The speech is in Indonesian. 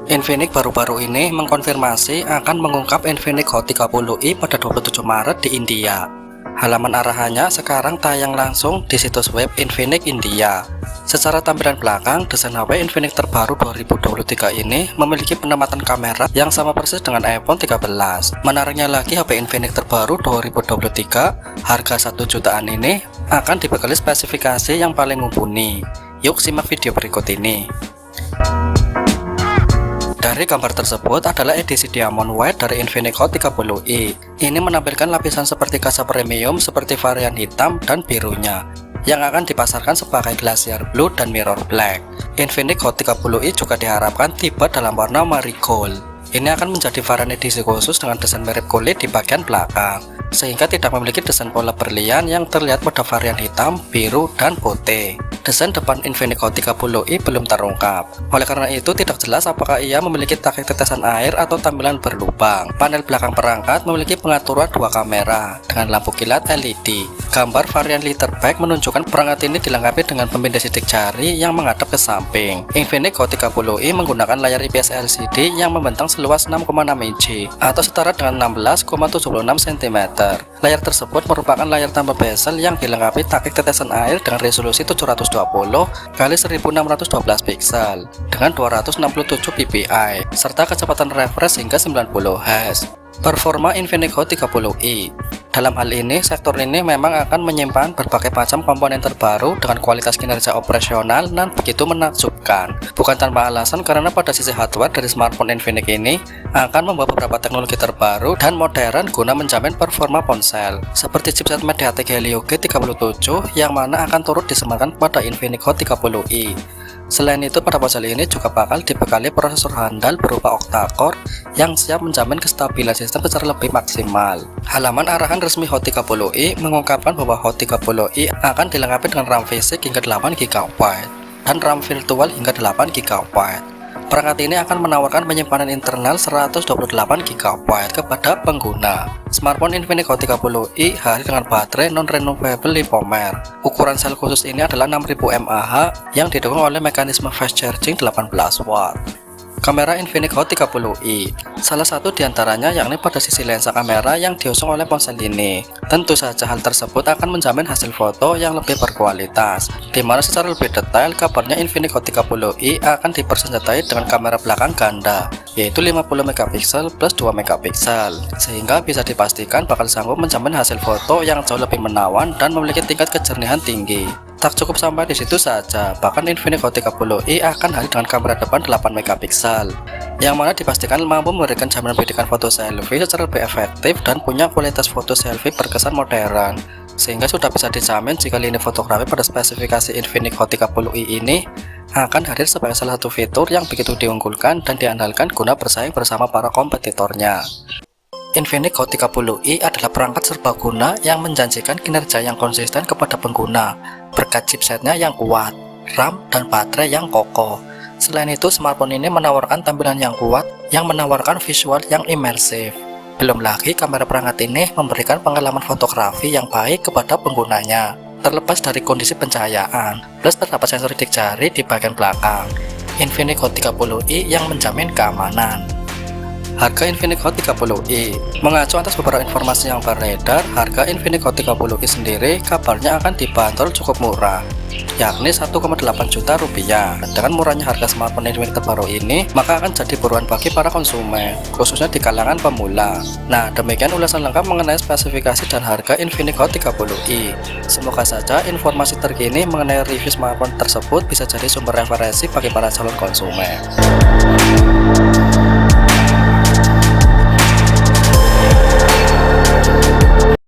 Infinix baru-baru ini mengkonfirmasi akan mengungkap Infinix Hot 30i pada 27 Maret di India. Halaman arahannya sekarang tayang langsung di situs web Infinix India. Secara tampilan belakang, desain HP Infinix terbaru 2023 ini memiliki penempatan kamera yang sama persis dengan iPhone 13. Menariknya lagi, HP Infinix terbaru 2023 harga 1 jutaan ini akan dibekali spesifikasi yang paling mumpuni. Yuk simak video berikut ini. Dari gambar tersebut adalah edisi Diamond White dari Infinix Hot 30i. Ini menampilkan lapisan seperti kaca premium seperti varian hitam dan birunya, yang akan dipasarkan sebagai Glacier Blue dan Mirror Black. Infinix Hot 30i juga diharapkan tiba dalam warna marigold. Ini akan menjadi varian edisi khusus dengan desain mirip kulit di bagian belakang, sehingga tidak memiliki desain pola berlian yang terlihat pada varian hitam, biru, dan putih. Desain depan Infinix Hot 30i belum terungkap. Oleh karena itu tidak jelas apakah ia memiliki taktik tetesan air atau tampilan berlubang. Panel belakang perangkat memiliki pengaturan 2 kamera dengan lampu kilat LED. Gambar varian letter back menunjukkan perangkat ini dilengkapi dengan pemindai sidik jari yang menghadap ke samping. Infinix Hot 30i menggunakan layar IPS LCD yang membentang seluas 6,6 inci atau setara dengan 16,76 cm. Layar tersebut merupakan layar tanpa bezel yang dilengkapi taktik tetesan air dengan resolusi 720 x 1612 piksel dengan 267 ppi serta kecepatan refresh hingga 90 Hz. Performa Infinix Hot 30i. Dalam hal ini, sektor ini memang akan menyimpan berbagai macam komponen terbaru dengan kualitas kinerja operasional dan begitu menakjubkan. Bukan tanpa alasan, karena pada sisi hardware dari smartphone Infinix ini akan membawa beberapa teknologi terbaru dan modern guna menjamin performa ponsel, seperti chipset MediaTek Helio G37 yang mana akan turut disematkan pada Infinix Hot 30i. Selain itu, pada ponsel ini juga bakal dibekali prosesor handal berupa octa-core yang siap menjamin kestabilan sistem secara lebih maksimal. Halaman arahan resmi Hot 30i mengungkapkan bahwa Hot 30i akan dilengkapi dengan RAM fisik hingga 8 GB dan RAM virtual hingga 8 GB. Perangkat ini akan menawarkan penyimpanan internal 128 GB kepada pengguna. Smartphone Infinix Hot 30i hadir dengan baterai non-removable lipomer. Ukuran sel khusus ini adalah 6000 mAh yang didukung oleh mekanisme fast charging 18 watt. Kamera Infinix Hot 30i, salah satu diantaranya yakni pada sisi lensa kamera yang diusung oleh ponsel ini. Tentu saja hal tersebut akan menjamin hasil foto yang lebih berkualitas, dimana secara lebih detail kabarnya Infinix Hot 30i akan dipersenjatai dengan kamera belakang ganda, yaitu 50 megapiksel plus 2 megapiksel, sehingga bisa dipastikan bakal sanggup menjamin hasil foto yang jauh lebih menawan dan memiliki tingkat kejernihan tinggi. Tak cukup sampai di situ saja, bahkan Infinix Hot 30i akan hadir dengan kamera depan 8 megapiksel, yang mana dipastikan mampu memberikan jaminan bidikan foto selfie secara lebih efektif dan punya kualitas foto selfie berkesan modern, sehingga sudah bisa dijamin jika lini fotografi pada spesifikasi Infinix Hot 30i ini akan hadir sebagai salah satu fitur yang begitu diunggulkan dan diandalkan guna bersaing bersama para kompetitornya. Infinix Hot 30i adalah perangkat serbaguna yang menjanjikan kinerja yang konsisten kepada pengguna berkat chipsetnya yang kuat, RAM, dan baterai yang kokoh. Selain itu, smartphone ini menawarkan tampilan yang kuat yang menawarkan visual yang imersif. Belum lagi, kamera perangkat ini memberikan pengalaman fotografi yang baik kepada penggunanya, terlepas dari kondisi pencahayaan, plus terdapat sensor sidik jari di bagian belakang. Infinix Hot 30i yang menjamin keamanan. Harga Infinix Hot 30i. Mengacu atas beberapa informasi yang beredar, harga Infinix Hot 30i sendiri kabarnya akan dibanderol cukup murah, yakni 1,8 juta rupiah. Dengan murahnya harga smartphone Infinix terbaru ini, maka akan jadi buruan bagi para konsumen, khususnya di kalangan pemula. Nah, demikian ulasan lengkap mengenai spesifikasi dan harga Infinix Hot 30i. Semoga saja informasi terkini mengenai review smartphone tersebut bisa jadi sumber referensi bagi para calon konsumen.